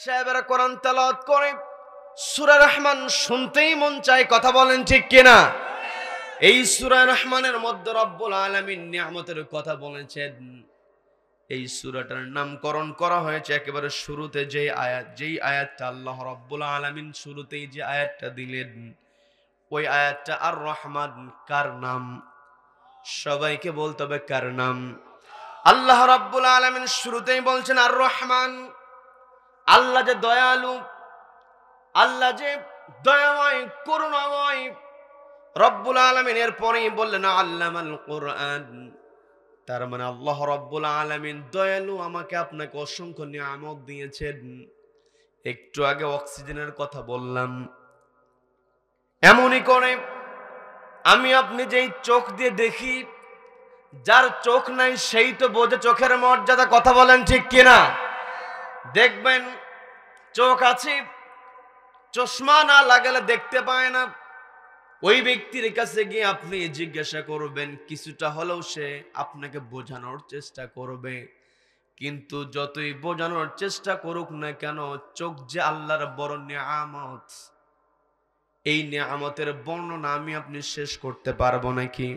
সাহেবেরা কোরআন তেলাওয়াত করে সূরা রহমান শুনতেই মন চায়, কথা বলেন ঠিক কিনা? এই সূরা রহমানের মধ্যে রব্বুল আলামিন নিয়ামতের কথা বলেছেন। এই সূরাটার নামকরণ করা হয়েছে একেবারে শুরুতে যেই আয়াতটা আল্লাহ রব্বুল আলামিন শুরুতেই যে আয়াতটা দিলেন, ওই আয়াতটা আর রহমান কার নাম? সবাইকে বলতে হবে কার নাম? আল্লাহ রব্বুল আলামিন শুরুতেই বলছেন আর রহমান। আল্লাহ যে দয়ালু, আল্লাহ যে দয়াময় করুণাময়, রব্বুল আলামিন এরপরেই বললেন আল্লামাল কোরআন। তার মানে আল্লাহ রব্বুল আলামিন দয়ালু, আমাকে আপনাকে অসংখ্য নিয়ামত দিয়েছেন। একটু আগে অক্সিজেনের কথা বললাম। এমনই করে আমি আপনি যেই চোখ দিয়ে দেখি, যার চোখ নাই সেই তো বোঝে চোখের মর্যাদা, কথা বলেন ঠিক কিনা? দেখবেন চোখ আছে, চশমা না লাগালে দেখতে পায় না। ওই ব্যক্তির কাছে গিয়ে আপনি জিজ্ঞাসা করবেন, কিছুটা হলেও সে আপনাকে বোঝানোর চেষ্টা করবে। কিন্তু যতই বোঝানোর চেষ্টা করুক না কেন, চোখ যে আল্লাহর বড় নিয়ামত, এই নিয়ামতের বর্ণনা আমি আপনি শেষ করতে পারবো নাকি?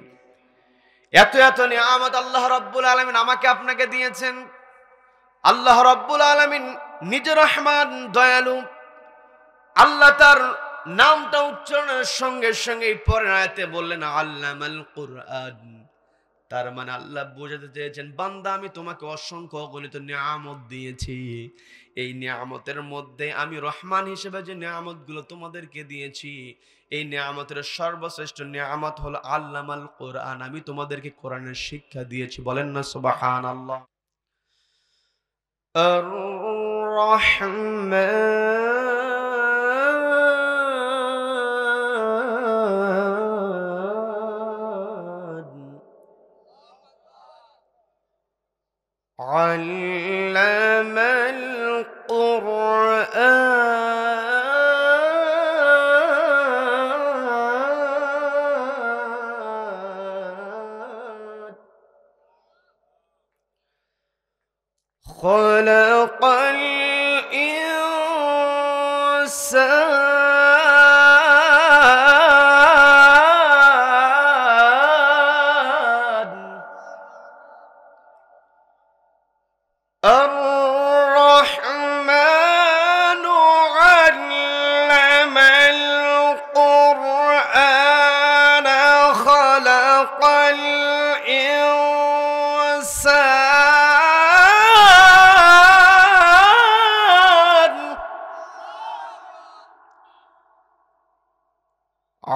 এত এত নিয়ামত আল্লাহ রাব্বুল আলামিন আমাকে আপনাকে দিয়েছেন। আল্লাহ রাব্বুল আলামিন নিজে রহমান, দয়ালু। আল্লাহ তার নামটা উচ্চারণের সঙ্গে সঙ্গে পরের আয়াতে বললেন আল্লামাল কোরআন। তার মানে আল্লাহ বোঝাতে চেয়েছেন, বান্দা আমি তোমাকে অসংখ্য অগণিত নিয়ামত দিয়েছি। এই নিয়ামতের মধ্যে আমি রহমান হিসেবে যে নিয়ামতগুলো তোমাদেরকে দিয়েছি, এই নিয়ামতের সর্বশ্রেষ্ঠ নিয়ামত হলো আল্লামাল কোরআন। আমি তোমাদেরকে কোরআনের শিক্ষা দিয়েছি। বলেন না সুবহানাল্লাহ। আর রহমান علم القرآن خلق الإنسان الرحمن علم القرآن خلق الإنسان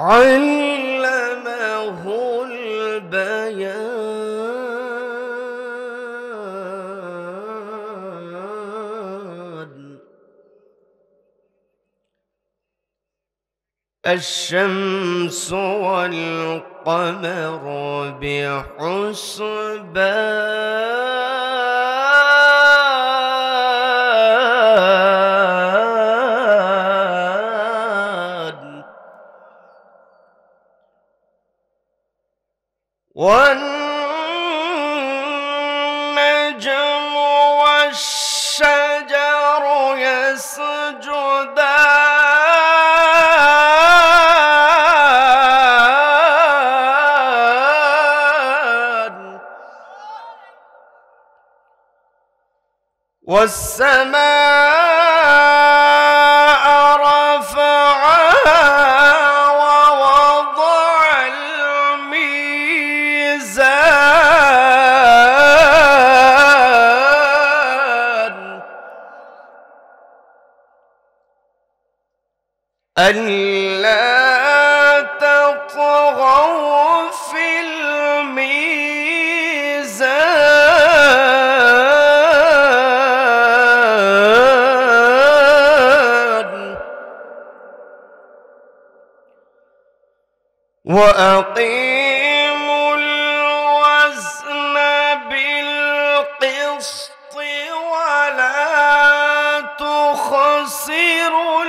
علمه البيان الشمس والقمر بحسبان والنجم والشجر يسجدان والسماء رفعها ووضع الميزان ألا تطغوا في الميزان وأقيموا الوزن بالقسط ولا تخسروا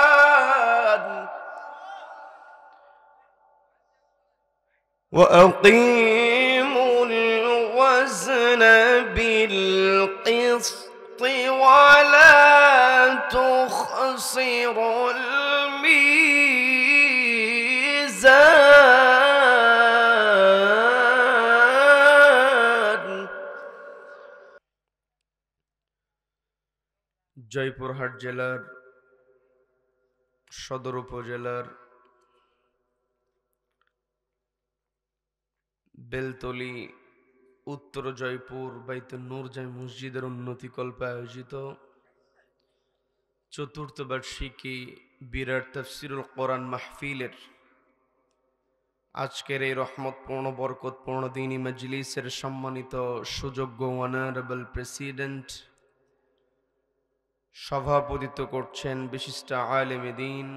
الميزان وأقيموا الوزن بالقسط ولا تخسروا الميزان। জয়পুরহাট জেলার সদর উপজেলার বেলতলি উত্তর জয়পুর বাইতুন নূর জামে মসজিদের উন্নতিকল্পে আয়োজিত চতুর্থ বার্ষিকী বিরাট তাফসিরুল কোরআন মাহফিলের আজকের এই রহমতপূর্ণ বরকতপূর্ণ দ্বীনী মজলিসের সম্মানিত সুযোগ্য অনারেবল প্রেসিডেন্ট, সভাপতিত্ব করছেন বিশিষ্ট আলেমে দ্বীন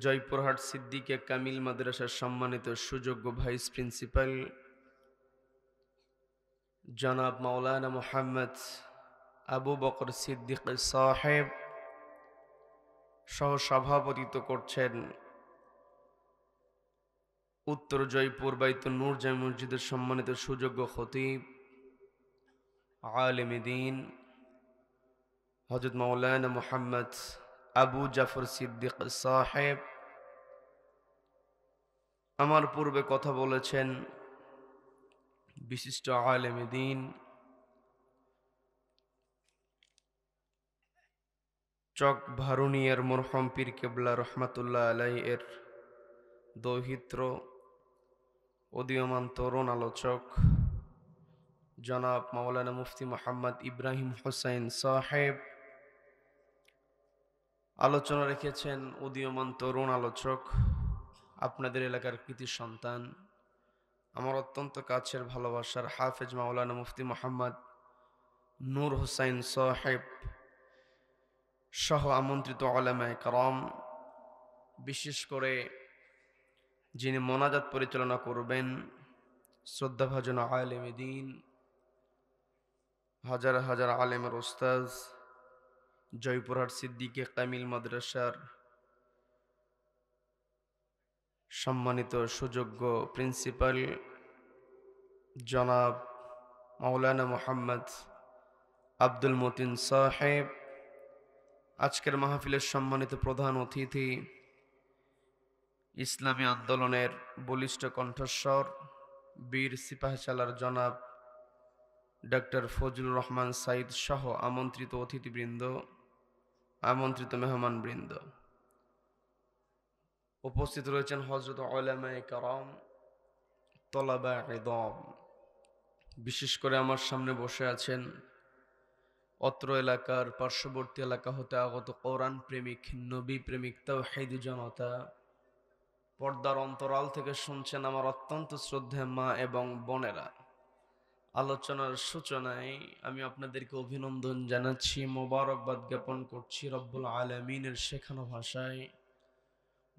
জয়পুরহাট সিদ্দিকে কামিল মাদ্রাসার সম্মানিত সুযোগ্য ভাইস প্রিন্সিপাল জনাব মাওলানা মুহাম্মদ আবু বকর সিদ্দিক সাহেব, সহ সভাপতিত্ব করছেন উত্তর জয়পুর বাইতুন নূর জামে মসজিদের সম্মানিত সুযোগ্য খতিব আলেমে দ্বীন হযরত মাওলানা মুহাম্মদ আবু জাফর সিদ্দিক সাহেব। আমার পূর্বে কথা বলেছেন বিশিষ্ট আলেমে দ্বীন চক ভারুনিয়ার মরহুম পীর কেবলা রহমাতুল্লাহ আলাইহি এর দৌহিত্র উদীয়মান তরুণ আলোচক জনাব মাওলানা মুফতি মোহাম্মদ ইব্রাহিম হোসেন সাহেব। আলোচনা রেখেছেন উদীয়মান তরুণ আলোচক, আপনাদের এলাকার কৃতি সন্তান, আমার অত্যন্ত কাছের ভালোবাসার হাফেজ মাওলানা মুফতি মোহাম্মদ নূর হোসেন সাহেব সহ আমন্ত্রিত উলামায়ে কেরাম, বিশেষ করে যিনি মোনাজাত পরিচালনা করবেন শ্রদ্ধাভাজন আলেমে দ্বীন, হাজার হাজার আলেমের ওস্তাদ, জয়পুরহাট সিদ্দিকে কামিল মাদ্রাসার সম্মানিত সুযোগ্য প্রিন্সিপাল জনাব মাওলানা মুহাম্মদ আব্দুল মতিন সাহেব, আজকের মাহফিলের সম্মানিত প্রধান অতিথি ইসলামী আন্দোলনের বলিষ্ঠ কণ্ঠস্বর বীর সিপাহসালার জনাব ডক্টর ফজলুর রহমান সাইদ সহ আমন্ত্রিত অতিথিবৃন্দ, আমন্ত্রিত মেহমানবৃন্দ, উপস্থিত রয়েছেন হযরত উলামায়ে কেরাম, তলাবা ইলম। বিশেষ করে আমার সামনে বসে আছেন অত্র এলাকার পার্শ্ববর্তী এলাকা হতে আগত কোরআন প্রেমিক, নবী প্রেমিক, তাওহীদি জনতা, পর্দার অন্তরাল থেকে শুনছেন আমার অত্যন্ত শ্রদ্ধেয় মা এবং বোনেরা। আলোচনার সূচনায় আমি আপনাদেরকে অভিনন্দন জানাচ্ছি, মোবারকবাদ জ্ঞাপন করছি রব্বুল আলামিনের শেখানো ভাষায়।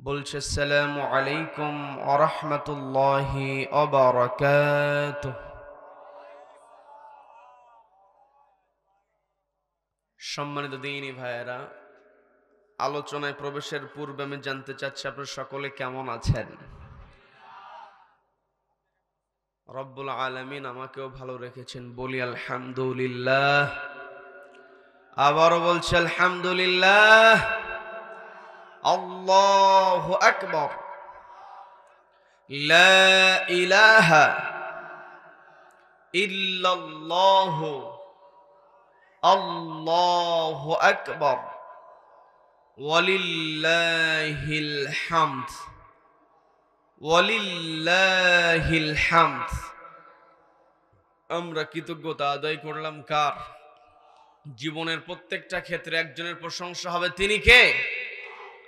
বলছে আসসালামু আলাইকুম ওয়া রাহমাতুল্লাহি ওয়া বারাকাতুহু। সম্মানিত দ্বীনী ভাইয়েরা, আলোচনায় প্রবেশের পূর্বে আমি জানতে চাচ্ছি আপনারা সকলে কেমন আছেন? রব্বুল আলামিন আমাকেও ভালো রেখেছেন, বলি আলহামদুলিল্লাহ। আবারও বলছি আলহামদুলিল্লাহ। আল্লাহু আকবার, লা ইলাহা ইল্লাল্লাহু, আল্লাহু আকবার, ওয়ালিল্লাহিল হামদ, ওয়ালিল্লাহিল হামদ। আমরা কৃতজ্ঞতা আদায় করলাম কার? জীবনের প্রত্যেকটা ক্ষেত্রে একজনের প্রশংসা হবে, তিনি কে?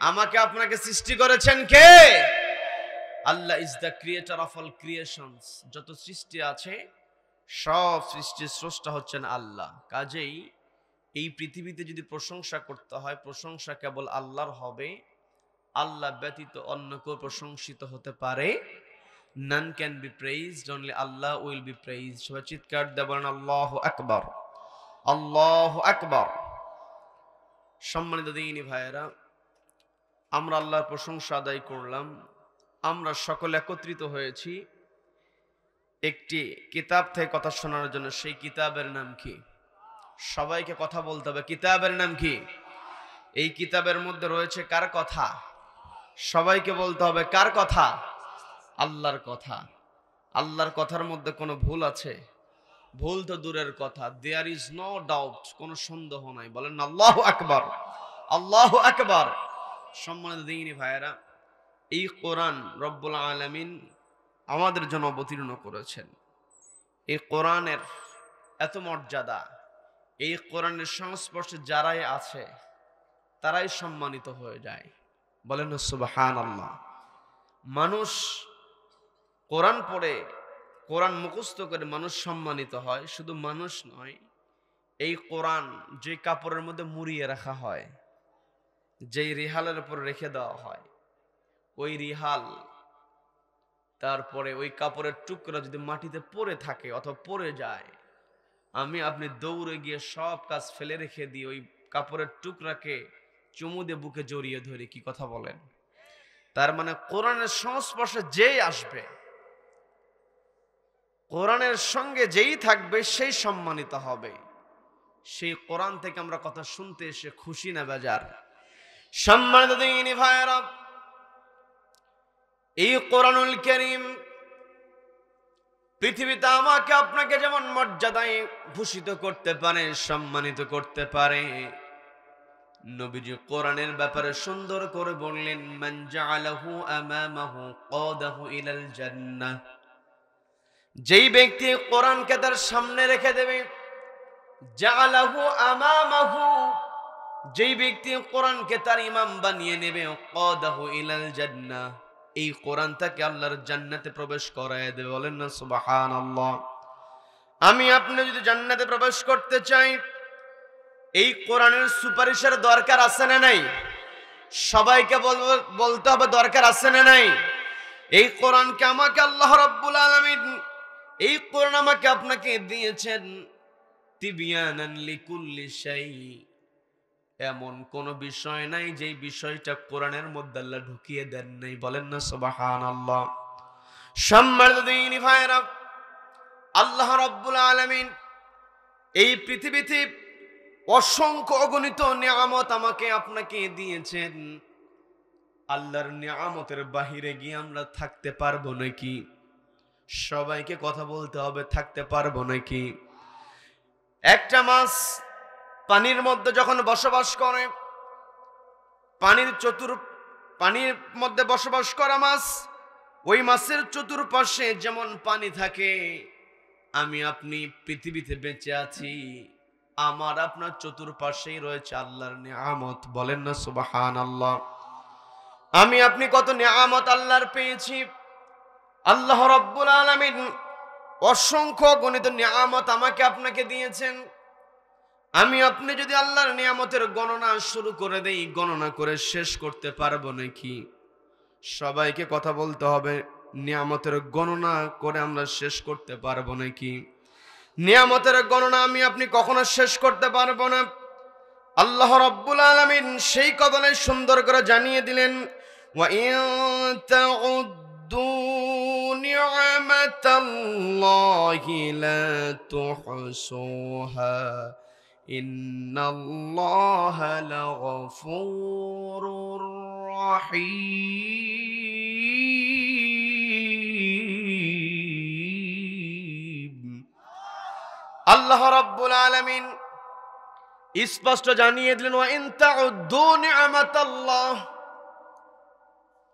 আমাকে আপনাকে সৃষ্টি করেছেন কে? Allah is the creator of all creations. যত সৃষ্টি আছে সব সৃষ্টির স্রষ্টা হচ্ছেন আল্লাহ। কাজেই এই পৃথিবীতে যদি প্রশংসা করতে হয়, প্রশংসা কেবল আল্লাহর হবে। আল্লাহ ব্যতীত অন্য কেউ প্রশংসিত হতে পারে? None can be praised, only Allah will be praised. সবাই চিৎকার দিয়ে বলেন আল্লাহু আকবার, আল্লাহু আকবার। সম্মানিত দ্বীনী ভাইয়েরা, আমরা আল্লাহর প্রশংসা আদায় করলাম, আমরা সকলে একত্রিত হয়েছি একটি কিতাব থেকে কথা শোনার জন্য। সেই কিতাবের নাম কি? সবাইকে কথা বলতে হবে। কিতাবের নাম কি? এই কিতাবের মধ্যে রয়েছে কার কথা? সবাইকে বলতে হবে কার কথা? আল্লাহর কথা। আল্লাহর কথার মধ্যে কোনো ভুল আছে? ভুল তো দূরের কথা, দেয়ার ইজ নো ডাউট, কোনো সন্দেহ নাই। বলেন আল্লাহু আকবার, আল্লাহু আকবার। সম্মানিত দিনী ভাইয়েরা, এই কোরআন রব্বুল আলামিন আমাদের জন্য অবতীর্ণ করেছেন। এই কোরআনের এত মর্যাদা, এই কোরআনের সংস্পর্শে যারাই আছে তারাই সম্মানিত হয়ে যায়। বলেন সুবহানাল্লাহ। মানুষ কোরআন পড়ে, কোরআন মুখস্থ করে মানুষ সম্মানিত হয়। শুধু মানুষ নয়, এই কোরআন যে কাপড়ের মধ্যে মুড়িয়ে রাখা হয়, যেই রিহালের উপর রেখে দেওয়া হয়, ওই রিহাল, তারপরে ওই কাপড়ের টুকরা যদি মাটিতে পড়ে থাকে অথবা পড়ে যায়, আমি আপনি দৌড়ে গিয়ে সব কাজ ফেলে রেখে দিই, ওই কাপড়ের টুকরাকে চুমু দিয়ে বুকে জড়িয়ে ধরি। কি কথা বলেন? তার মানে কোরআনের সংস্পর্শে যেই আসবে, কোরআনের সঙ্গে যেই থাকবে সেই সম্মানিত হবে। সেই কোরআন থেকে আমরা কথা শুনতে এসে খুশি না বেজার? সম্মানিত দিনী ভাইয়েরা, এই কোরআনুল কারীম পৃথিবীতে আমাকে আপনাকে যেমন মর্যাদায় ভূষিত করতে পারে, সম্মানিত করতে পারে, নবীজি কোরআনের ব্যাপারে সুন্দর করে বললেন, মান জাআলাহু আমামাহু কাদাহু ইলাল জান্নাহ। যেই ব্যক্তি কোরআনকে তার সামনে রেখে দেবে, জাআলাহু আমামাহু, যেই ব্যক্তি কোরআনকে তার ইমাম বানিয়ে নেবে, কাদাহু ইলাল জান্নাহ, এই কোরআন তাকে আল্লাহর জান্নাতে প্রবেশ করায় দেবে। বলেন না সুবহানাল্লাহ। আমি আপনি যদি জান্নাতে প্রবেশ করতে চাই, এই কোরআনের সুপারিশের দরকার আছে না নাই? সবাইকে বলতে হবে দরকার আছে না নাই? এই কোরআনকে আমাকে আল্লাহ রাব্বুল আলামিন, এই কোরআন আমাকে আপনাকে দিয়েছেন তিবিয়ানান লিকুল্লি শাই। এমন কোন বিষয় নাই যেই বিষয়টা কোরআনের মধ্যে আল্লাহ ঢুকিয়ে দেন নাই। বলেন না সুবহানাল্লাহ। সম্মানিত দিনী ভাইরা, আল্লাহ রাব্বুল আলামিন এই পৃথিবীতে অসংখ্য অগণিত নিয়ামত আমাকে আপনাকে দিয়েছেন। আল্লাহর নিয়ামতের বাহিরে গিয়ে আমরা থাকতে পারবো নাকি? সবাইকে কথা বলতে হবে, থাকতে পারবো নাকি? একটা মাছ পানির মধ্যে যখন বসবাস করে, পানির মধ্যে বসবাস করা মাছ, ওই মাছের চতুর্পাশে যেমন পানি থাকে, আমি আপনি পৃথিবীতে বেঁচে আছি, আমার আপনার চতুর্পাশেই রয়েছে আল্লাহর নিয়ামত। বলেন না সুবহানাল্লাহ। আমি আপনি কত নিয়ামত আল্লাহর পেয়েছি। আল্লাহ রাব্বুল আলামিন অসংখ্য গণিত নিয়ামত আমাকে আপনাকে দিয়েছেন। আমি আপনি যদি আল্লাহর নিয়ামতের গণনা শুরু করে দেই, গণনা করে শেষ করতে পারবো নাকি? সবাইকে কথা বলতে হবে, নিয়ামতের গণনা করে আমরা শেষ করতে পারবো নাকি? নিয়ামতের গণনা আমি আপনি কখনো শেষ করতে পারবো না। আল্লাহ রাব্বুল আলামিন সেই কথাই সুন্দর করে জানিয়ে দিলেন, ওয়া ইন তাউদ্দু নি'মাতাল্লাহি লা তুহসুহা ইন্নাল্লাহা লাগফুরুর রাহিম। আল্লাহ রাব্বুল আলামিন স্পষ্ট জানিয়ে দিলেন, ওয়া ইন তাউদ্দু নি'মাতাল্লাহ,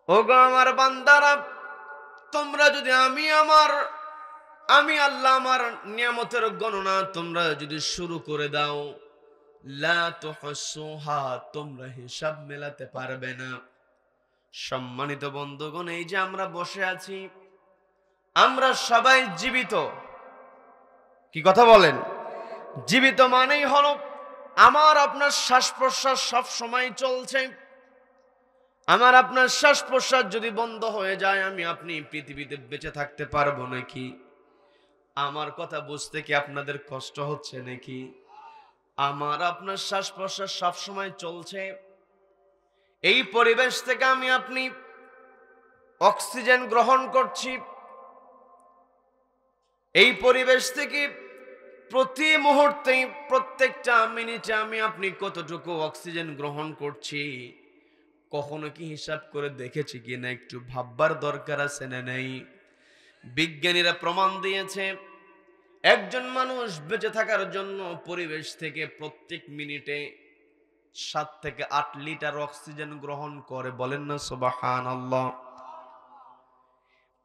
ওগো আমার বান্দারা, তোমরা যদি আমি আল্লাহ আমার নিয়ামতের গণনা তোমরা যদি শুরু করে দাও, লা তুহসুহা, তোমরা হিসাব মেলাতে পারবে না। সম্মানিত বন্ধুগণ, এই যে আমরা বসে আছি, আমরা সবাই জীবিত। কি কথা বলেন? জীবিত মানেই হলো আমার আপনার শ্বাস প্রশ্বাস সব সময় চলছে। আমার আপনার শ্বাস প্রশ্বাস যদি বন্ধ হয়ে যায়, আমি আপনি পৃথিবীতে বেঁচে থাকতে পারবো নাকি? আমার কথা বুঝতে কি আপনাদের কষ্ট হচ্ছে নাকি? আমার আপনার শ্বাস প্রশ্বাস সব সময় চলছে। এই পরিবেশ থেকে আমি আপনি অক্সিজেন গ্রহণ করছি, এই পরিবেশ থেকে প্রতি মুহূর্তে প্রত্যেকটা মিনিটে আমি আপনি কতটুকু অক্সিজেন গ্রহণ করছি কখনো কি হিসাব করে দেখেছি কিনা একটু ভাববার দরকার আছে না নেই? বিজ্ঞানীরা প্রমাণ দিয়েছে একজন মানুষ বেঁচে থাকার জন্য পরিবেশ থেকে প্রত্যেক মিনিটে 7 থেকে 8 লিটার অক্সিজেন গ্রহণ করে। বলেন না সুবহানাল্লাহ।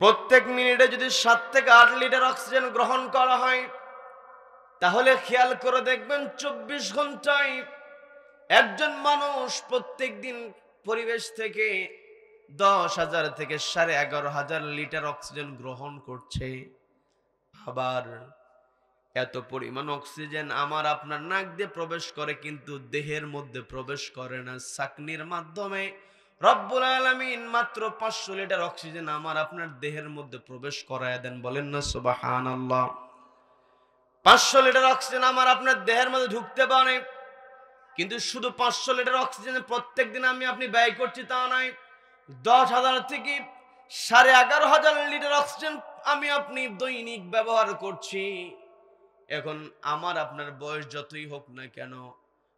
প্রত্যেক মিনিটে যদি 7 থেকে 8 লিটার অক্সিজেন গ্রহণ করা হয় তাহলে খেয়াল করে দেখবেন 24 ঘন্টায় একজন মানুষ প্রত্যেক দিন পরিবেশ থেকে 10,000 থেকে 11,500 লিটার অক্সিজেন গ্রহণ করছে। আবার এত পরিমাণ অক্সিজেন আমার আপনার নাক দিয়ে প্রবেশ করে কিন্তু দেহের মধ্যে প্রবেশ করে না, ছাকনির মাধ্যমে রব্বুল আলামিন মাত্র 500 লিটার অক্সিজেন আমার আপনার দেহের মধ্যে প্রবেশ করায় দেন। বলেন না সুবহানাল্লাহ। 500 লিটার অক্সিজেন আমার আপনার দেহের মধ্যে ঢুকতে পারে, কিন্তু শুধু 500 লিটার অক্সিজেন প্রত্যেক দিন আমি আপনি ব্যয় করছি তা নয়, 10,000 থেকে 11,500 লিটার অক্সিজেন আমি আপনি দৈনিক ব্যবহার করছি। এখন আমার আপনার বয়স যতই হোক না কেন,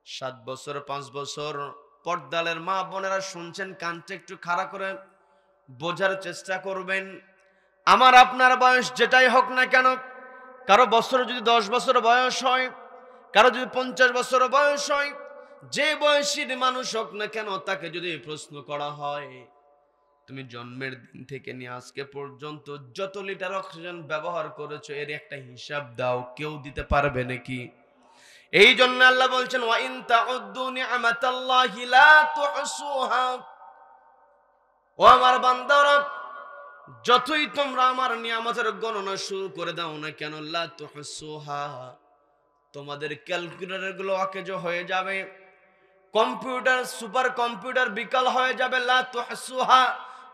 7 বছর 5 বছর, পর্দালের মা বোনেরা শুনছেন, কানটা একটু খাড়া করে বোঝার চেষ্টা করবেন। আমার আপনার বয়স যেটাই হোক না কেন, কারো বছর যদি 10 বছর বয়স হয়, কারো যদি 50 বছর বয়স হয়, যে বয়সী মানুষ হোক না কেন তাকে যদি প্রশ্ন করা হয় তুমি জন্মের দিন থেকে নিয়ে আজকে পর্যন্ত যত লিটার অক্সিজেন ব্যবহার করেছো এর একটা হিসাব দাও, কেউ দিতে পারবে নাকি? এই জন্য আল্লাহ বলছেন ওয়া ইন তাউদ্দু নি'মাতাল্লাহি লা তুহসুহা। ও আমার বান্দারা, যতই তোমরা আমার নিয়ামতের গণনা শুরু করে দাও না কেন, লা তুহসুহা, তোমাদের ক্যালকুলেটর গুলো অকেজ হয়ে যাবে, কম্পিউটার সুপার কম্পিউটার বিকল হয়ে যাবে। লা তুহসুহা,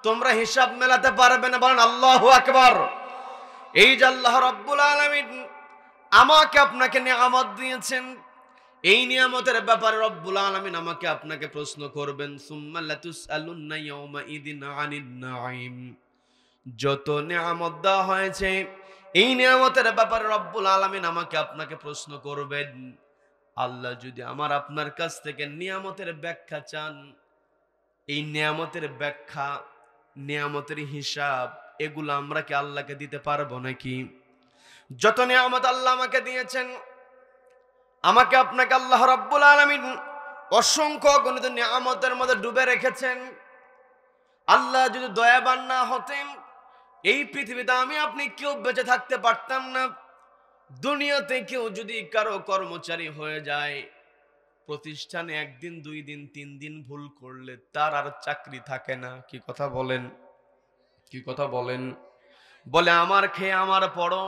তোমরা হিসাব মেলাতে পারবে না। বলেন আল্লাহু আকবার। এই যে আল্লাহ রাব্বুল আলামিন আমাকে আপনাকে নিয়ামত দিয়েছেন, এই নিয়ামতের ব্যাপারে রব্বুল আলামিন আমাকে আপনাকে প্রশ্ন করবেন। সুম্মা লাতুসআলুন্না ইয়াওমা ইদিন আনিন নাঈম। যত নিয়ামত দেওয়া হয়েছে এই নিয়ামতের ব্যাপারে রব্বুল আলামিন আমাকে আপনাকে প্রশ্ন করবেন। আল্লাহ যদি আমার আপনার কাছ থেকে নিয়ামতের ব্যাখ্যা চান, এই নিয়ামতের ব্যাখ্যা, নিয়ামতের হিসাব, এগুলো আমরা কি আল্লাহকে দিতে পারবো নাকি? যত নিয়ামত আল্লাহ আমাকে দিয়েছেন, আমাকে আপনাকে আল্লাহ রাব্বুল আলামিন অসংখ্য গণিত নিয়ামতের মধ্যে ডুবে রেখেছেন। আল্লাহ যদি দয়াবান না হতেন এই পৃথিবীতে আমি আপনি কেউ বেঁচে থাকতে পারতাম না। দুনিয়াতে কেউ যদি কারো কর্মচারী হয়ে যায়, প্রতিষ্ঠানে 1 দিন 2 দিন 3 দিন ভুল করলে তার আর চাকরি থাকে না। কি কথা বলেন? কি কথা বলেন? বলে আমার খেয়ে আমার পড়ো,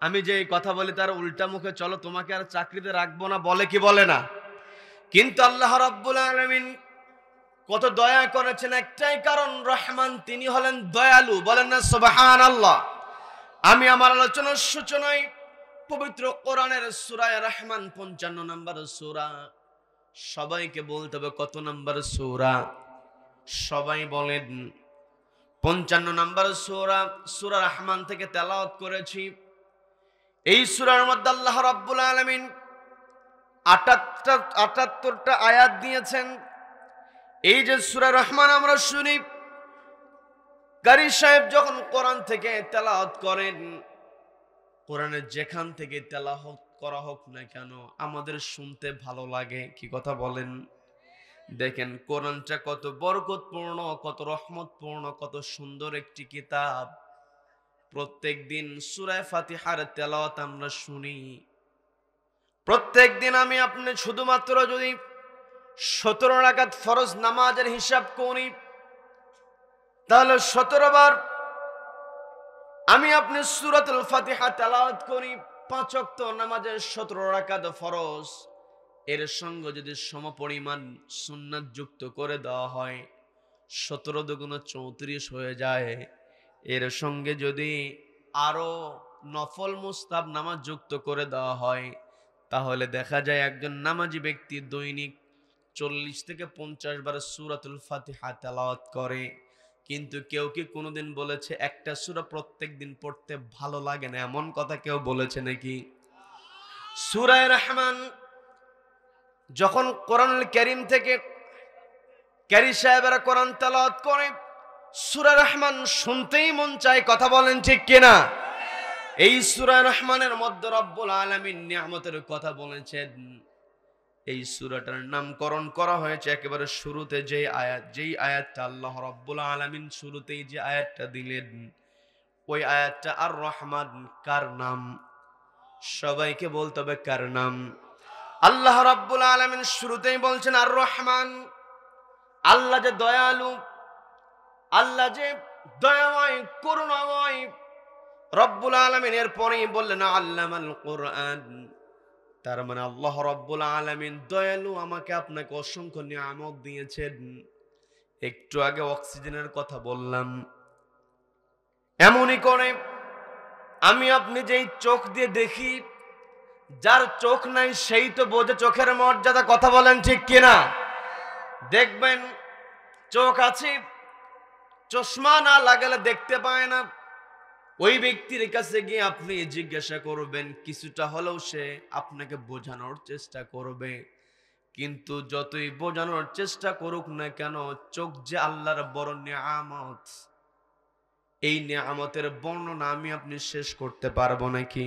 আমি যে এই কথা বলি তার উল্টা মুখে চলো, তোমাকে আর চাকরিতে রাখবো না, বলে কি বলে না? কিন্তু আল্লাহ রাব্বুল আলামিন কত দয়া করেছেন, একটাই কারণ, রহমান, তিনি হলেন দয়ালু। বলেন না সুবহানাল্লাহ। আমি আমার আলোচনার সূচনায় পবিত্র কোরআনের সূরা রহমান 55 নম্বর সূরা, সবাইকে বলতে হবে কত নম্বর সূরা? সবাই বলেন 55 নম্বর সূরা, সূরা রহমান থেকে তেলাওয়াত করেছি। এই সূরার মধ্যে আল্লাহ রাব্বুল আলামিন 78টা আয়াত দিয়েছেন। এই যে সূরা রহমান আমরা শুনি, কারি সাহেব যখন কোরআন থেকে তেলাওয়াত করেন, কোরআনের যেখান থেকে তেলাওয়াত করা হোক না কেন আমাদের শুনতে ভালো লাগে। কি কথা বলেন? দেখেন কোরআনটা কত বরকতপূর্ণ, কত রহমতপূর্ণ, কত সুন্দর একটি কিতাব। প্রত্যেক দিন সূরা ফাতিহার তেলাওয়াত আমরা শুনি। প্রত্যেক দিন আমি আপনি শুধুমাত্র যদি 17 রাকাত ফরজ নামাজের হিসাব করি তাহলে 17 বার আমি আপনি সূরাতুল ফাতিহা তেলাওয়াত করি। 5 ওয়াক্ত নামাজের 17 রাকাত ফরজ, এর সঙ্গে যদি সমপরিমাণ সুন্নাত যুক্ত করে দেওয়া হয় 17 দুগুণ 34 হয়ে যায়। এর সঙ্গে যদি আরো নফল মুস্তাহাব নামাজ যুক্ত করে দেওয়া হয় তাহলে দেখা যায় একজন নামাজি ব্যক্তি দৈনিক 40 থেকে 50 বার সূরাতুল ফাতিহা তেলাওয়াত করে। কিন্তু কেউ কি কোনোদিন বলেছে একটা সূরা প্রত্যেক দিন পড়তে ভালো লাগে না, এমন কথা কেউ বলেছে নাকি? সূরা রহমান যখন কোরআনুল কারীম থেকে ক্যারি সাহেবেরা কোরআন তেলাওয়াত করে, সূরা রহমান শুনতেই মন চায়। কথা বলেন ঠিক কিনা? এই সূরা রহমানের মধ্যে রব্বুল আলামিন নিয়ামতের কথা বলেছেন। এই সূরাটার নামকরণ করা হয়েছে একেবারে শুরুতে যেই আয়াতটা আল্লাহ রব্বুল আলামিন শুরুতেই যে আয়াতটা দিলেন, ওই আয়াতটা আর রহমান কার নাম? সবাইকে বলতে হবে কার নাম? আল্লাহ রব্বুল আলামিন শুরুতেই বলছেন আর রহমান। আল্লাহ যে দয়ালু, আল্লাহ যে দয়াময় করুণাময়, রব্বুল আলামিন এরপরেই বললেন আল্লামাল কোরআন। তার মানে আল্লাহ রব্বুল আলামিন দয়ালু, আমাকে আপনাকে অসংখ্য নিয়ামত দিয়েছেন। একটু আগে অক্সিজেনের কথা বললাম। এমনই করে আমি আপনি যেই চোখ দিয়ে দেখি, যার চোখ নাই সেই তো বোঝে চোখের মর্যাদা। কথা বলেন ঠিক কিনা? দেখবেন চোখ আছে, চশমা না লাগালে দেখতে পায় না। ওই ব্যক্তির কাছে গিয়ে আপনি জিজ্ঞাসা করবেন, কিছুটা হলেও সে আপনাকে বোঝানোর চেষ্টা করবে। কিন্তু যতই বোঝানোর চেষ্টা করুক না কেন, চোখ যে আল্লাহর বড় নিয়ামত, এই নিয়ামতের বর্ণনা আমি আপনি শেষ করতে পারবো নাকি?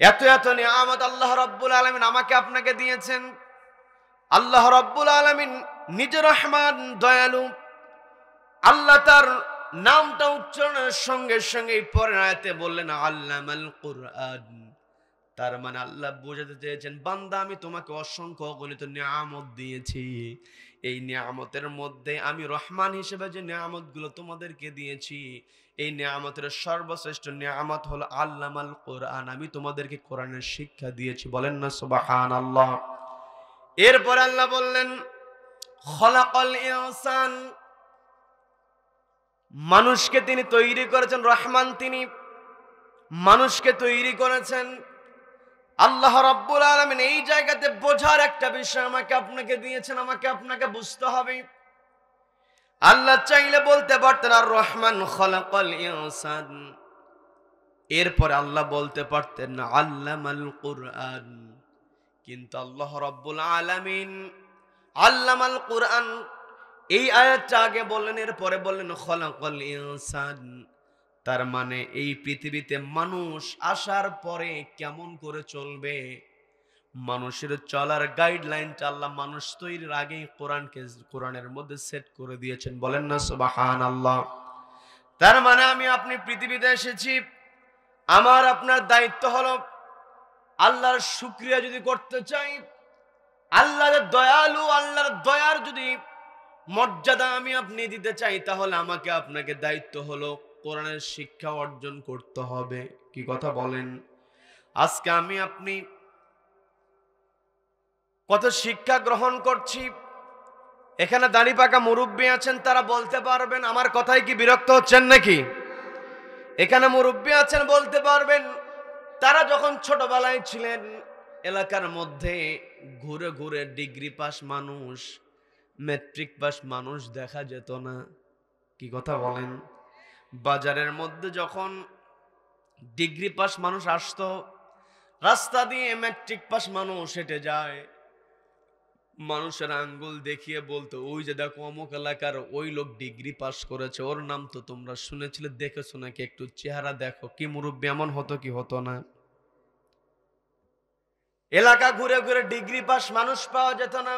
এত এত নিয়ামত আল্লাহ রাব্বুল আলামিন আমাকে আপনাকে দিয়েছেন। আল্লাহ রাব্বুল আলামিন নিজে রহমান, দয়ালু। আল্লাহ তার নামটা উচ্চারণের সঙ্গে সঙ্গে পরের আয়াতে বললেন আল্লামাল কোরআন। তার মানে আল্লাহ বোঝাতে চেয়েছেন, বান্দা আমি তোমাকে অসংখ্য অগণিত নিয়ামত দিয়েছি। এই নিয়ামতের মধ্যে আমি রহমান হিসেবে যে নিয়ামতগুলো তোমাদেরকে দিয়েছি, এই নিয়ামতের সর্বশ্রেষ্ঠ নিয়ামত হলো আল্লামাল কোরআন। আমি তোমাদেরকে কোরআনের শিক্ষা দিয়েছি। বলেন না সুবহানাল্লাহ। এরপর আল্লাহ বললেন খলাকাল ইনসান। মানুষকে তিনি তৈরি করেছেন, রহমান তিনি মানুষকে তৈরি করেছেন। আল্লাহ রাব্বুল আলামিন এই জায়গাতে বোঝার একটা বিষয় আমাকে আপনাকে দিয়েছেন, আমাকে আপনাকে বুঝতে হবে। আল্লাহ চাইলে বলতে পারতেন আর রহমান খলাকাল ইনসান, এরপরে আল্লাহ বলতে পারতেন আল্লামাল কোরআন। কিন্তু আল্লাহ রাব্বুল আলামিন আল্লামাল কোরআন এই আয়াতটা আগে বললেন, এরপরে বললেন খলাকাল ইনসান। তার মানে এই পৃথিবীতে মানুষ আসার পরে কেমন করে চলবে, মানুষের চলার গাইডলাইনটা আল্লাহ মানুষ তৈরির আগেই কোরআনের মধ্যে সেট করে দিয়েছেন। বলেন না সুবহানাল্লাহ। তার মানে আমি আপনি পৃথিবীতে এসেছি, আমার আপনার দায়িত্ব হলো আল্লাহর শুকরিয়া যদি করতে চাই, আল্লাহর দয়ালু, আল্লাহর দয়ার যদি মর্যাদা আমি আপনি দিতে চাই, তাহলে আমাকে আপনাকে দায়িত্ব হলো কোরআনের শিক্ষা অর্জন করতে হবে। কি কথা বলেন? আজকে আমি আপনি কত শিক্ষা গ্রহণ করছি। এখানে দাড়ি পাকা মুরব্বী আছেন, তারা বলতে পারবেন। আমার কথায় কি বিরক্ত হচ্ছেন নাকি? এখানে মুরব্বী আছেন, বলতে পারবেন তারা যখন ছোটবেলায় ছিলেন, এলাকার মধ্যে ঘুরে ঘুরে ডিগ্রি পাস মানুষ, ম্যাট্রিক পাস মানুষ দেখা যেত না। কি কথা বলেন? বাজারের মধ্যে যখন ডিগ্রি পাস মানুষ আসতো, রাস্তা দিয়ে ম্যাট্রিক পাস মানুষ হেঁটে যায়, মানুষের আঙ্গুল দেখিয়ে বলতো, ওই যে দেখো অমুক এলাকার ওই লোক ডিগ্রি পাস করেছে, ওর নাম তো তোমরা শুনেছিলে, দেখেছো নাকি, একটু চেহারা দেখো। কি মুরব্বী, এমন হতো কি হতো না? এলাকা ঘুরে ঘুরে ডিগ্রি পাস মানুষ পাওয়া যেত না।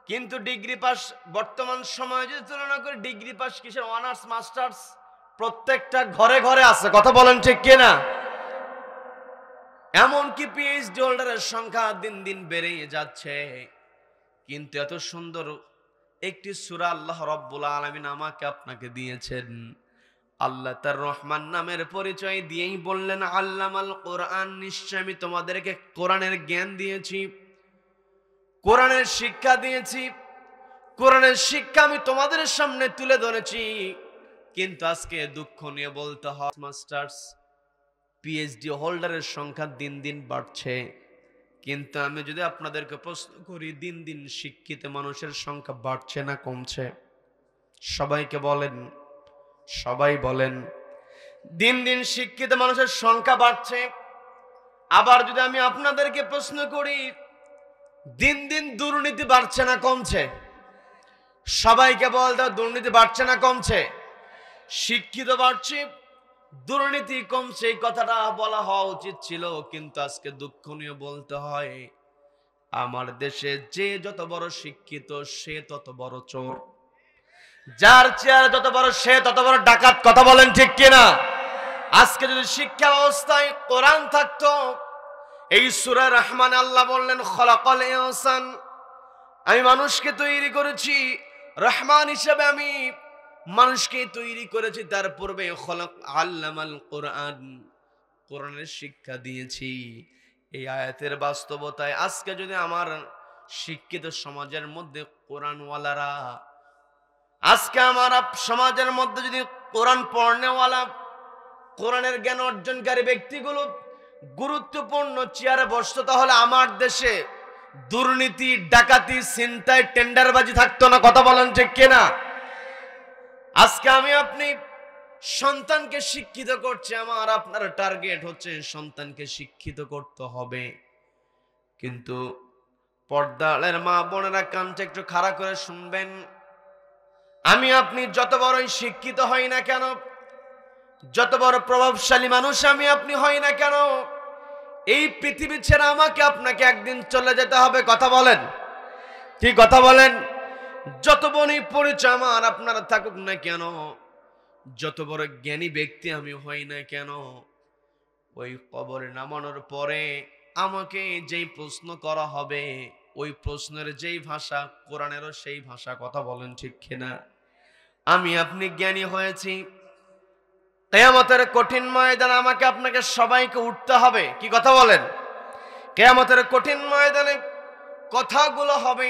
কিন্তু ডিগ্রি পাস বর্তমান সময়ে যদি তুলনা করে, ডিগ্রি পাস কিসের, অনার্স মাস্টার্স প্রত্যেকটা ঘরে ঘরে আছে। কথা বলেন ঠিক কিনা? এমনকি পিএইচডি হোল্ডারের সংখ্যা দিন দিন বেড়েই যাচ্ছে। কিন্তু এত সুন্দর একটি সূরা আল্লাহ রাব্বুল আলামিন আমাকে আপনাকে দিয়েছেন। আল্লাহ তার রহমান নামের পরিচয় দিয়েই বললেন আল্লামাল কোরআন, নিশ্চয় আমি তোমাদেরকে কোরআনের জ্ঞান দিয়েছি, কোরআনের শিক্ষা দিয়েছি। কোরআনের শিক্ষা আমি তোমাদের সামনে তুলে ধরেছি। কিন্তু আজকে দুঃখ নিয়ে বলতে হয়, মাস্টার্স পিএইচডি হোল্ডারের সংখ্যা দিন দিন বাড়ছে। কিন্তু আমি যদি আপনাদেরকে প্রশ্ন করি, দিন দিন শিক্ষিত মানুষের সংখ্যা বাড়ছে না কমছে? সবাইকে বলেন, সবাই বলেন। দিন দিন শিক্ষিত মানুষের সংখ্যা বাড়ছে। আবার যদি আমি আপনাদেরকে প্রশ্ন করি, দিন দিন দুর্নীতি বাড়ছে না কমছে? সবাইকে বল দাও, দুর্নীতি বাড়ছে না কমছে? শিক্ষিত বাড়ছে, দুর্নীতি কমছে, এই কথাটা বলা হওয়া উচিত ছিল। কিন্তু আজকে দুঃখনীয় বলতে হয়, আমার দেশে যে যত বড় শিক্ষিত সে তত বড় চোর, যার চেয়ার যত বড় সে তত বড় ডাকাত। কথা বলেন ঠিক কিনা? আজকে যদি শিক্ষা ব্যবস্থায় কোরআন থাকতো, এই সূরা রহমান আল্লাহ বললেন খলাকাল ইনসান, আমি মানুষকে তৈরি করেছি রহমান হিসেবে, আমি মানুষকে তৈরি করেছি। তার পূর্বে খলাক আল্লামাল কোরআন, কোরআনের শিক্ষা দিয়েছি। এই আয়াতের বাস্তবতায় আজকে যদি আমার শিক্ষিত সমাজের মধ্যে কোরআনওয়ালারা, আজকে আমার সমাজের মধ্যে যদি কোরআন পড়নেওয়ালা, কোরআনের জ্ঞান অর্জনকারী ব্যক্তিগুলো গুরুত্বপূর্ণ চেয়ারে বসতো, তাহলে আমার দেশে দুর্নীতি, ডাকাতি, ছিনতাই, টেন্ডারবাজি থাকতো না। কথা বলেন ঠিক কিনা? আজকে আমি আপনি সন্তানকে শিক্ষিত করছে, আমার আপনার টার্গেট হচ্ছে সন্তানকে শিক্ষিত করতে হবে। কিন্তু পর্দার মা বোনেরা কানটা একটু খাড়া করে শুনবেন, আমি আপনি যত বড়ই শিক্ষিত হই না কেন, যত বড় প্রভাবশালী মানুষ আমি আপনি হই না কেন, এই পৃথিবী ছেড়ে আমাকে আপনাকে একদিন চলে যেতে হবে। কথা বলেন, কি কথা বলেন? যত বড়ই পরিচয় আমার আপনারা থাকুক না কেন, যত বড় জ্ঞানী ব্যক্তি আমি হই না কেন, ওই কবরে নামানোর পরে আমাকে যেই প্রশ্ন করা হবে, ওই প্রশ্নের যেই ভাষা, কোরআনেরও সেই ভাষা। কথা বলেন ঠিক কিনা? আমি আপনি জ্ঞানী হয়েছি, কিয়ামতের কঠিন ময়দানে আমাকে আপনাকে সবাইকে উঠতে হবে। কি কথা বলেন? কিয়ামতের কঠিন ময়দানে কথাগুলো হবে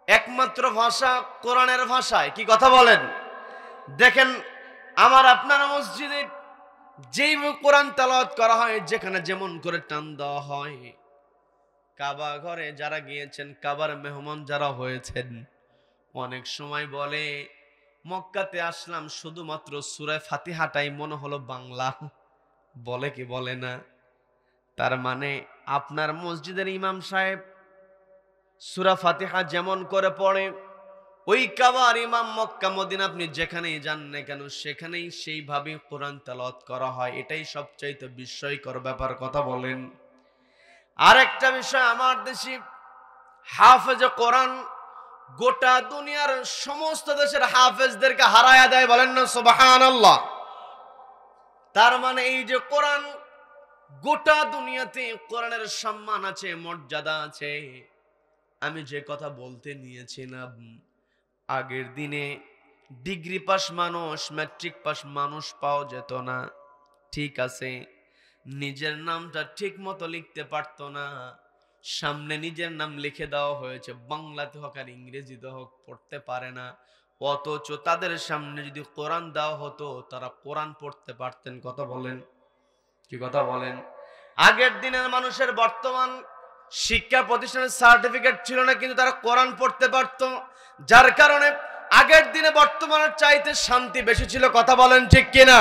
একমাত্র ভাষা কোরআনের ভাষায়। কি কথা বলেন? দেখেন, আমার আপনার মসজিদে যেই কোরআন তেলাওয়াত করা হয়, যেখানে যেমন করে টান দেওয়া হয়, কাবা ঘরে যারা গিয়েছেন, কাবার মেহমান যারা হয়েছেন, অনেক সময় বলে মক্কাতে আসলাম শুধুমাত্র সূরা ফাতিহাটাই মনে হলো বাংলা। বলে কি বলে না? তার মানে আপনার মসজিদের ইমাম সাহেব সূরা ফাতিহা যেমন করে পড়ে, ওই কাবার ইমাম মক্কা মদিনা আপনি যেখানেই যান না কেন, সেখানেই সেইভাবে কোরআন তেলাওয়াত করা হয়। এটাই সবচাইতে বিস্ময়কর ব্যাপার। কথা বলেন। আরেকটা বিষয়, আমার দেশে হাফেজে কোরআন গোটা দুনিয়ার সমস্ত দেশের হাফেজদেরকে হারায়া দেয়। বলেন না সুবহানাল্লাহ? তার মানে এই যে কোরআন, গোটা দুনিয়াতে কোরআনের সম্মান আছে, মর্যাদা আছে। আমি যে কথা বলতে নিয়েছিলাম, আগের দিনে ডিগ্রি পাস মানুষ, ম্যাট্রিক পাস মানুষ পাওয়া যেত না। ঠিক আছে, নিজের নামটা ঠিক মতো লিখতে পারতো না, সামনে নিজের নাম লিখে দেওয়া হয়েছে, বাংলাতে হোক আর ইংরেজিতে হোক, পড়তে পারে না। অথচ তাদের সামনে যদি কোরআন দেওয়া হতো, তারা কোরআন পড়তে পারতেন। কথা বলেন, কি কথা বলেন? আগের দিনের মানুষের বর্তমান শিক্ষা প্রতিষ্ঠানের সার্টিফিকেট ছিল না, কিন্তু তারা কোরআন পড়তে পারত, যার কারণে আগের দিনে বর্তমানের চাইতে শান্তি বেশি ছিল। কথা বলেন ঠিক কিনা?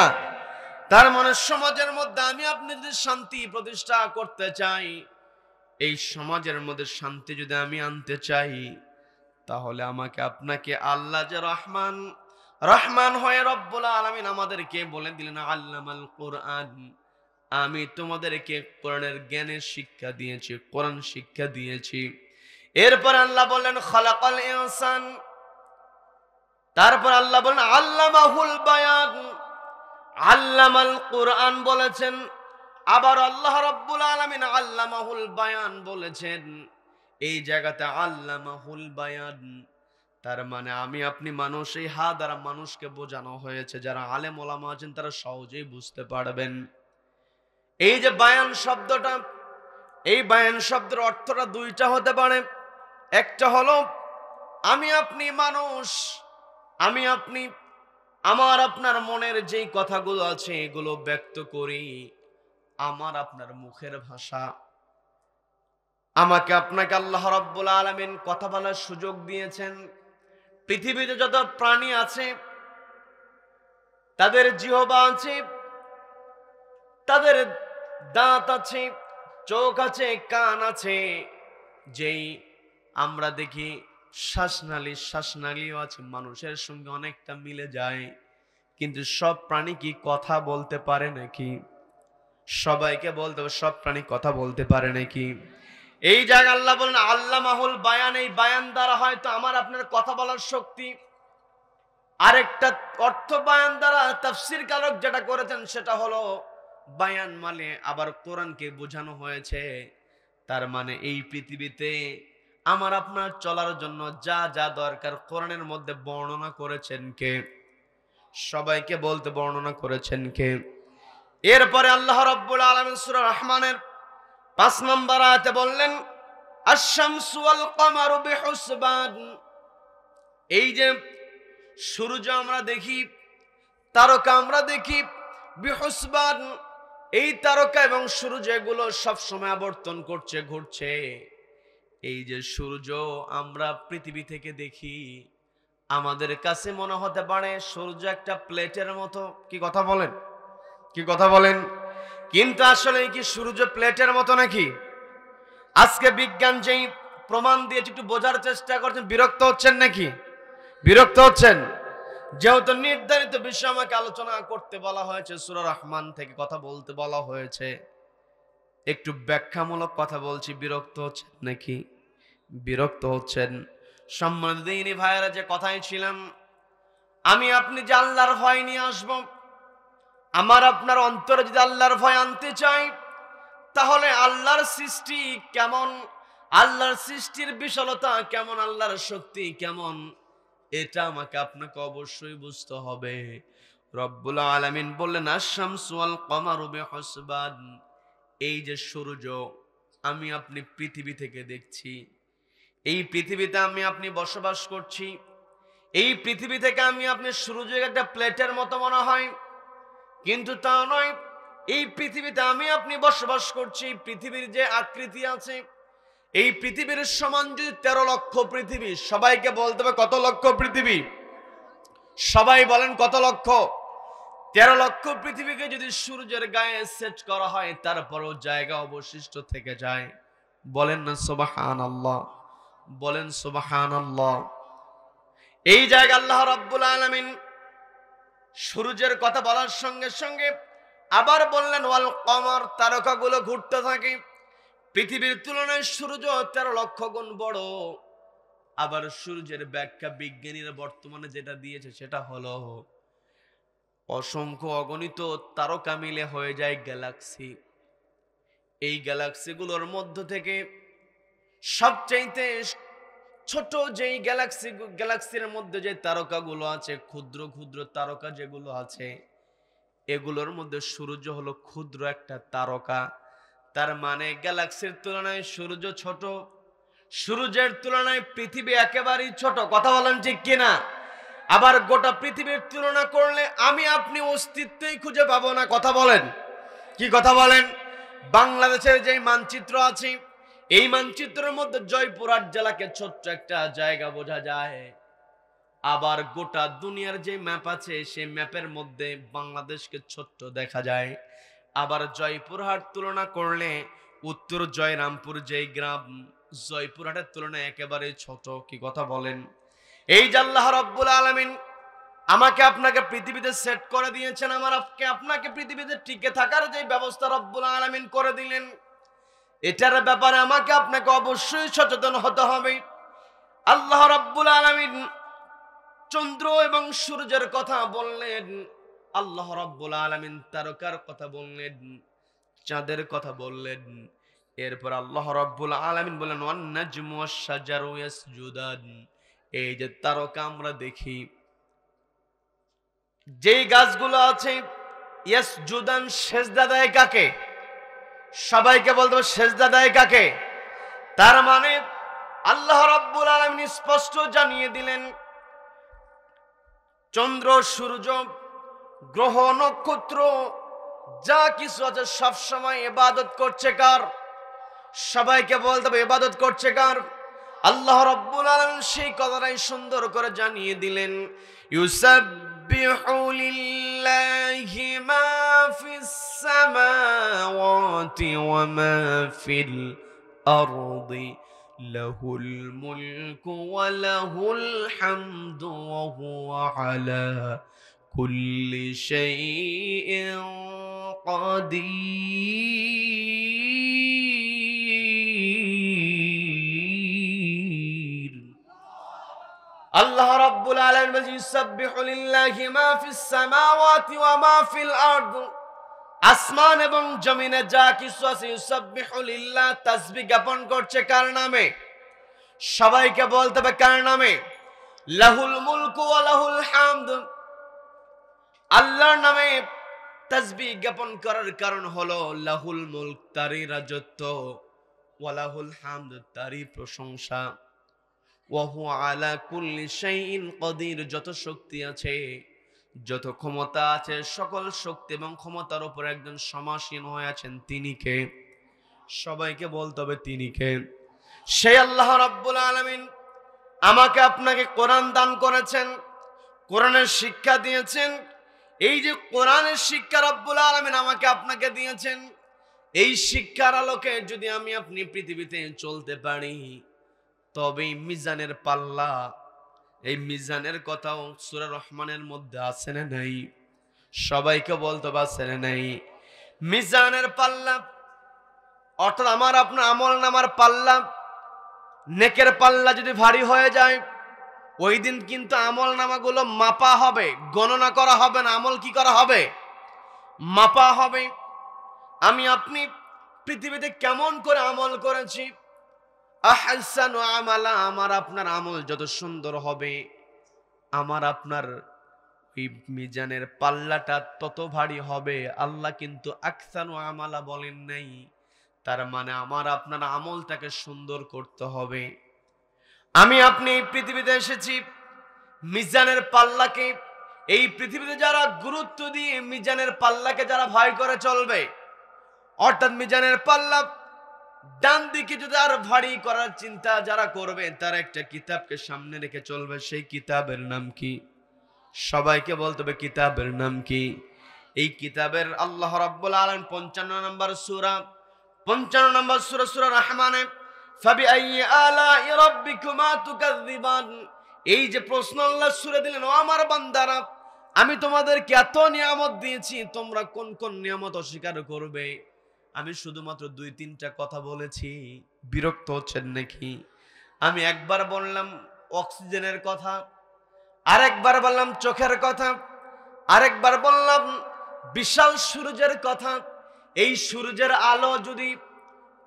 তার মানে সমাজের মধ্যে আমি আপনি যদি শান্তি প্রতিষ্ঠা করতে চাই, এই সমাজের মধ্যে শান্তি যদি আমি আনতে চাই, তাহলে আমাকে আপনাকে আল্লাহ যে রহমান, রহমান হয়ে রব্বুল আলামিন আমাদেরকে বলে দিলেন আল্লামাল কোরআন, আমি তোমাদেরকে কোরআনের জ্ঞানের শিক্ষা দিয়েছি, কোরআন শিক্ষা দিয়েছি। এরপর আল্লাহ বললেন খলাকাল ইনসান, তারপর আল্লাহ বললেন আল্লামাহুল বায়ান, আল্লামাল কোরআন বলেছেন, আবার আল্লাহ রাব্বুল আলামিন আল্লামাহুল বায়ান বলেছেন। এই জায়গাতে আল্লামাহুল বায়ান, তার মানে আমি আপনি মানুষ, এই হা দ্বারা মানুষকে বোঝানো হয়েছে, যারা আলেম ওলামা আছেন তারা সহজেই বুঝতে পারবেন। এই যে বায়ান শব্দটা, এই বায়ান শব্দের অর্থটা দুইটা হতে পারে। একটা হলো আমি আপনি মানুষ, আমি আপনি আমার আপনার মনের যেই কথাগুলো আছে এগুলো ব্যক্ত করি, আমার আপনার মুখের ভাষা। আমাকে আপনাকে আল্লাহ রাব্বুল আলামিন কথা বলার সুযোগ দিয়েছেন, পৃথিবীতে যত প্রাণী আছে তাদের জিহ্বা আছে, তাদের দাঁত আছে, চোখ আছে, কান আছে। যেই আমরা দেখি শ্বাসনালীও আছে, মানুষের সঙ্গে অনেকটা মিলে যায়। কিন্তু সব প্রাণী কি কথা বলতে পারে নাকি? সবাইকে বলতে হবে সব প্রাণী কথা বলতে পারে নাকি? এই জায়গায় আল্লাহ বলেন আল্লামাহুল বায়ান, এই বায়ান দ্বারা হয়তো আমার আপনার কথা বলার শক্তি। আরেকটা অর্থ বায়ান দ্বারা তাফসীর কারক যেটা করেছেন সেটা হলো বায়ান মানে আবার কোরআনকে বোঝানো হয়েছে। তার মানে এই পৃথিবীতে আমার আপনার চলার জন্য যা যা দরকার কোরআনের মধ্যে বর্ণনা করেছেন কে? সবাইকে বলতে বর্ণনা করেছেন কে? এরপরে আল্লাহ রাব্বুল আলামিন সূরা রহমানের 5 নম্বর আয়াতে বললেন আশ-শামসু ওয়াল কমারু বিহুসবান। এই যে সূর্য আমরা দেখি, তারকা আমরা দেখি, বিহুসবান, এই তারকা এবং সূর্য এগুলো সব সময় আবর্তন করছে, ঘুরছে। এই যে সূর্য আমরা পৃথিবী থেকে দেখি, আমাদের কাছে মনে হতে পারে সূর্য একটা প্লেটের মতো। কি কথা বলেন? কি কথা বলেন? কিন্তু আসলে কি সূর্য প্লেটের মতো নাকি? আজকে বিজ্ঞান যেই প্রমাণ দিয়েছে একটু বোঝার চেষ্টা করছেন, বিরক্ত হচ্ছেন নাকি? বিরক্ত হচ্ছেন? যেহেতু নির্ধারিত বিষয় আমাকে আলোচনা করতে বলা হয়েছে, সূরা রহমান থেকে কথা বলতে বলা হয়েছে, একটু ব্যাখ্যামূলক কথা বলছি, বিরক্ত হচ্ছেন নাকি? বিরক্ত হচ্ছেন? সম্মানিত দিনী ভাইয়েরা, যে কথাই ছিলাম, আমি আপনি যে আল্লাহর ভয় নিয়ে আসব, আমার আপনার অন্তরে যদি আল্লাহর ভয় আনতে চাই, তাহলে আল্লাহর সৃষ্টি কেমন, আল্লাহর সৃষ্টির বিশালতা কেমন, আল্লাহর শক্তি কেমন, এটা আমাকে আপনাকে অবশ্যই বুঝতে হবে। রব্বুল আলামিন বললেন আশ-শামসু ওয়াল কমারু বিহুসবান। এই যে সূর্য আমি আপনি পৃথিবী থেকে দেখছি, এই পৃথিবীতে আমি আপনি বসবাস করছি, এই পৃথিবী থেকে আমি আপনি সূর্যকে একটা প্লেটের মতো মনে হয়, কিন্তু তা নয়। এই পৃথিবীতে আমি আপনি বসবাস করছি, পৃথিবীর যে আকৃতি আছে, এই পৃথিবীর সমান যদি 13 লক্ষ পৃথিবী, সবাইকে বলতে হবে কত লক্ষ পৃথিবী? সবাই বলেন কত লক্ষ? 13 লক্ষ পৃথিবীকে যদি সূর্যের গায়ে সেট করা হয়, তারপরও জায়গা অবশিষ্ট থেকে যায়। বলেন না সুবহানাল্লাহ? বলেন সুবহানাল্লাহ? এই জায়গা আল্লাহ রাব্বুল আলামিন সূর্যের কথা বলার সঙ্গে সঙ্গে আবার বললেন ওয়াল কমার, তারকাগুলো ঘুরতে থাকে। পৃথিবীর তুলনায় সূর্য 13 লক্ষ গুণ বড়। আবার সূর্যের ব্যাখ্যা বিজ্ঞানীরা বর্তমানে যেটা দিয়েছে সেটা হলো অসংখ্য অগণিত তারকা মিলে হয়ে যায় গ্যালাক্সি। এই গ্যালাক্সিগুলোর মধ্য থেকে সবচাইতে ছোট যেই গ্যালাক্সির মধ্যে যে তারকাগুলো আছে, ক্ষুদ্র ক্ষুদ্র তারকা যেগুলো আছে, এগুলোর মধ্যে সূর্য হলো ক্ষুদ্র একটা তারকা। তার মানে গ্যালাক্সির তুলনায় সূর্য ছোট, সূর্যের তুলনায় পৃথিবী একেবারেই ছোট। কথা বলেন ঠিক কিনা? আবার গোটা পৃথিবীর তুলনা করলে আমি আপনি অস্তিত্বই খুঁজে পাবো না। কথা বলেন, কি কথা বলেন? বাংলাদেশের যে মানচিত্র আছে, এই মানচিত্রের মধ্যে জয়পুরহাট জেলাকে ছোট্ট একটা জায়গা বোঝা যায়। আবার গোটা দুনিয়ার যে ম্যাপ আছে, সেই ম্যাপের মধ্যে বাংলাদেশকে ছোট্ট দেখা যায়। আবার জয়পুরহাট তুলনা করলে উত্তর জয়রামপুর যেই গ্রাম, জয়পুরহাটের তুলনায় একেবারে ছোট। কি কথা বলেন? এই যে আল্লাহ রাব্বুল আলামিন আমাকে আপনাকে পৃথিবীতে সেট করে দিয়েছেন, আমার আপনাকে পৃথিবীতে টিকে থাকার যে ব্যবস্থা রব্বুল আলামিন করে দিলেন, এটার ব্যাপারে আমাকে আপনাকে অবশ্যই সচেতন হতে হবে। আল্লাহ রাব্বুল আলামিন চন্দ্র এবং সূর্যের কথা বললেন, আল্লাহ রাব্বুল আলামিন তারকার কথা বললেন, চাঁদের কথা বললেন। এরপর আল্লাহ রাব্বুল আলামিন বললেন ওয়ান নাজমু ওয়াশ শাজারু ইয়াসজুদান। এই যে তারকা আমরা দেখি, যেই গাছগুলো আছে, ইয়াসজুদান, সেজদা দেয় কাকে? সবাইকে বলতে হবে সেজদা দেয় কাকে? তার মানে আল্লাহ রাব্বুল আলামিন স্পষ্ট জানিয়ে দিলেন চন্দ্র, সূর্য, গ্রহ, নক্ষত্র যা কিছু আছে সব সময় ইবাদত করছে কার? সবাইকে বলতে হবে ইবাদত করছে কার? আল্লাহ রাব্বুল আলামিন সেই কথাটাই সুন্দর করে জানিয়ে দিলেন, ইউসাব্বিহু লিল্লাহি মা ফিস সামাওয়াতি ওয়া মা ফিল আরদি লাহুল মুলকু ওয়া লাহুল হামদু ওয়া হুয়া আলা কুল্লি শাইইন কাদির। আল্লাহ রাব্বুল আলামিন বলেন, ইউসাব্বিহু লিল্লাহি মা ফিস সামাওয়াতি ওয়া মা ফিল আরদ, আসমান এবং জমিনে যা কিছু আছে, ইউসাব্বিহু লিল্লাহ, তাসবিহ জ্ঞাপন করছে কার নামে? সবাইকে বলতে হবে কার নামে? লাহুল মুলকু ওয়া লাহুল হামদ। আল্লাহর নামে তাসবিহ জ্ঞাপন করার কারণ হলো লাহুল মুলক, তারই রাজত্ব, ওয়া লাহুল হামদ, তারই প্রশংসা, ওয়া হুয়া আলা কুল্লি শাইইন কাদির, যত শক্তি আছে, যত ক্ষমতা আছে, সকল শক্তি এবং ক্ষমতার উপর একজন সমাসীন হয়ে আছেন, তিনি কে? সবাইকে বলতে হবে তিনি কে? সেই আল্লাহ রাব্বুল আলামিন আমাকে আপনাকে কোরআন দান করেছেন, কোরআনের শিক্ষা দিয়েছেন। এই যে কোরআনের শিক্ষা রাব্বুল আলামিন আমাকে আপনাকে দিয়েছেন, এই শিক্ষার আলোকে যদি আমি আপনি পৃথিবীতে চলতে পারি, তবেই মিজানের পাল্লা, এই মিজানের কথাও সূরা রহমানের মধ্যে আছে না নাই? সবাইকে বলতে পারছে না নাই? মিজানের পাল্লা অর্থাৎ আমার আপনার আমল নামার পাল্লা, নেকের পাল্লা যদি ভারী হয়ে যায়, ওই দিন কিন্তু আমল নামাগুলো মাপা হবে, গণনা করা হবে না। আমল কি করা হবে? মাপা হবে। আমি আপনি পৃথিবীতে কেমন করে আমল করেছি, আহসানু আমালা, আমার আপনার আমল যত সুন্দর হবে, আমার আপনার ওই মিজানের পাল্লাটা তত ভারী হবে। আল্লাহ কিন্তু আকসানু আমালা বলেন নাই, তার মানে আমার আপনার আমলটাকে সুন্দর করতে হবে। আমি আপনি এই পৃথিবীতে এসেছি মিজানের পাল্লাকে, এই পৃথিবীতে যারা গুরুত্ব দিয়ে মিজানের পাল্লাকে যারা ভয় করে চলবে, অর্থাৎ মিজানের পাল্লা ডান দিকে যদি আর ভারী করার চিন্তা যারা করবে, তারা একটা কিতাবকে সামনে রেখে চলবে। সেই কিতাবের নাম কি? সবাইকে বলতে হবে কিতাবের নাম কি? এই কিতাবের আল্লাহ রাব্বুল আলামিন 55 নম্বর সূরা, 55 নম্বর সূরা, সূরা রহমানে, ফাবিআইয়ি আলাই রাব্বিকুমা তুকাযযিবান, এই যে প্রশ্ন আল্লাহ সূরা দিলেন, ও আমার বান্দারা, আমি তোমাদেরকে এত নিয়ামত দিয়েছি, তোমরা কোন কোন নিয়ামত অস্বীকার করবে? আমি শুধুমাত্র 2-3টা কথা বলেছি, বিরক্ত হচ্ছেন নাকি? আমি একবার বললাম অক্সিজেনের কথা, আরেকবার বললাম চোখের কথা, আরেকবার বললাম বিশাল সূর্যের কথা। এই সূর্যের আলো যদি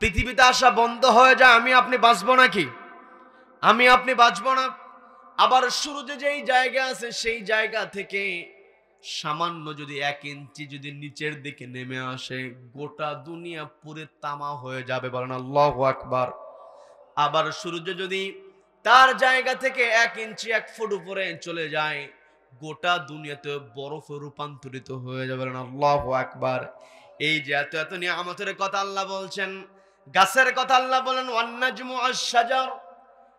পৃথিবীতে আসা বন্ধ হয়ে যায়, আমি আপনি বাঁচবো নাকি? আমি আপনি বাঁচবো না। আবার সূর্য যেই জায়গা আছে, সেই জায়গা থেকে সামান্য যদি 1 ইঞ্চি যদি নিচের দিকে নেমে আসে, গোটা দুনিয়া পুরে তামা হয়ে যাবে। বলেন আল্লাহু আকবার। আবার সূর্য যদি তার জায়গা থেকে 1 ইঞ্চি 1 ফুট উপরে চলে যায়, গোটা দুনিয়াতে বরফে রূপান্তরিত হয়ে যাবে। বলেন আল্লাহু আকবার। এই যে এত এত নিয়ামতের কথা আল্লাহ বলছেন, গাছের কথা আল্লাহ বলেন ওয়ান নাজমু আশ-শাজার,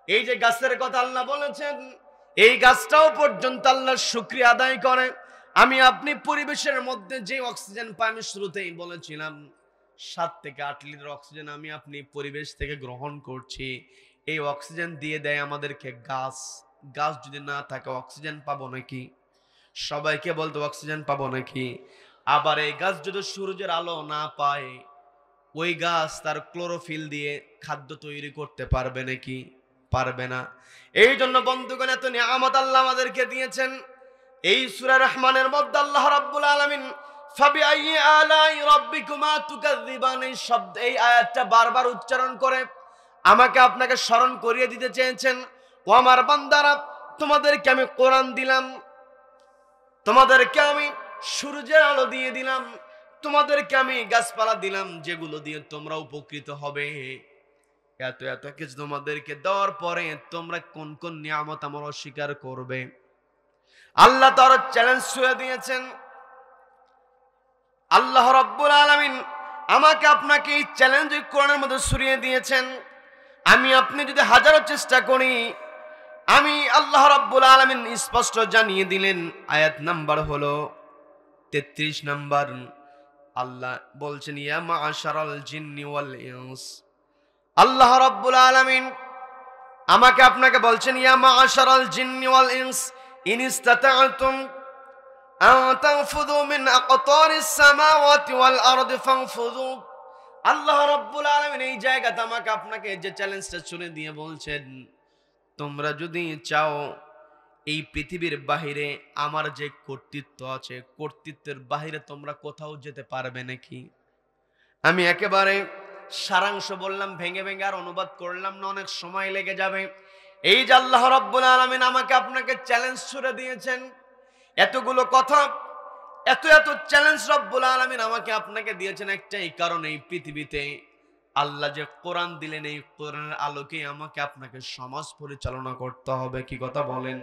এই যে গাছের কথা আল্লাহ বলেছেন, এই গাছটাও পর্যন্ত আল্লাহর শুকরিয়া আদায় করে। আমি আপনি পরিবেশের মধ্যে যে অক্সিজেন পাই, আমি শুরুতেই বলেছিলাম 7 থেকে 8 লিটার অক্সিজেন আমি আপনি পরিবেশ থেকে গ্রহণ করছি। এই অক্সিজেন দিয়ে দেয় আমাদেরকে গাছ। গাছ যদি না থাকে অক্সিজেন পাবো নাকি? সবাইকে বলতে অক্সিজেন পাবো নাকি? আবার এই গাছ যদি সূর্যের আলো না পায়, ওই গাছ তার ক্লোরোফিল দিয়ে খাদ্য তৈরি করতে পারবে নাকি? পারবে না। এই জন্য বন্ধুগণ, এত নিয়ামত আল্লাহ আমাদেরকে দিয়েছেন। এই সূরা রহমানের মধ্যে আল্লাহ রাব্বুল আলামিন ফাবিআইয়ি আলাই রাব্বিকুমা তুকাযযিবান, এই শব্দ, এই আয়াতটা বারবার উচ্চারণ করে আমাকে আপনাকে স্মরণ করিয়ে দিতে চেয়েছেন, ও আমার বান্দারা, তোমাদেরকে আমি কোরআন দিলাম, তোমাদেরকে আমি সূর্যের আলো দিয়ে দিলাম, তোমাদেরকে আমি গাছপালা দিলাম, যেগুলো দিয়ে তোমরা উপকৃত হবে। এত এত কিছু তোমাদেরকে দেওয়ার পরে তোমরা কোন কোন নিয়ামত আমার অস্বীকার করবে? আল্লাহ তার চ্যালেঞ্জ ছুঁয়ে দিয়েছেন। আল্লাহ রাব্বুল আলামিন আমাকে আপনাকে এই চ্যালেঞ্জ কোরআনের মধ্যে ছড়িয়ে দিয়েছেন। আমি আপনি যদি হাজারো চেষ্টা করি, আমি আল্লাহ রাব্বুল আলামিন স্পষ্ট জানিয়ে দিলেন। আয়াত নাম্বার হলো 33 নাম্বার। আল্লাহ বলছেন ইয়া মাআশারাল জিন্নি ওয়াল ইনস। আল্লাহ রাব্বুল আলামিন আমাকে আপনাকে বলছেন ইয়া মাআশারাল জিন্নি ওয়াল ইনস ইন ইসতাতা'তুম আন তানফুযু মিন আকতারিস সামাওয়াতি ওয়াল আরদি ফানফুযু। আল্লাহ রাব্বুল আলামিন এই জায়গাতে আমাকে আপনাকে যে চ্যালেঞ্জটা ছুড়ে দিয়ে বলছেন, তোমরা যদি চাও এই পৃথিবীর বাহিরে আমার যে কর্তৃত্ব আছে, কর্তৃত্বের বাহিরে তোমরা কোথাও যেতে পারবে নাকি? আমি একেবারে সারাংশ বললাম, ভেঙে ভেঙে আর অনুবাদ করলাম না, অনেক সময় লেগে যাবে। এই যে আল্লাহ রাব্বুল আলামিন আমাকে আপনাকে চ্যালেঞ্জ ছুড়ে দিয়েছেন, এতগুলো কথা, এত এত চ্যালেঞ্জ রব্বুল আলামিন আমাকে আপনাকে দিয়েছেন একটাই কারণ, এই পৃথিবীতে আল্লাহ যে কোরআন দিলেন, এই কোরআনের আলোকে আমাকে আপনাকে সমাজ পরিচালনা করতে হবে। কি কথা বলেন?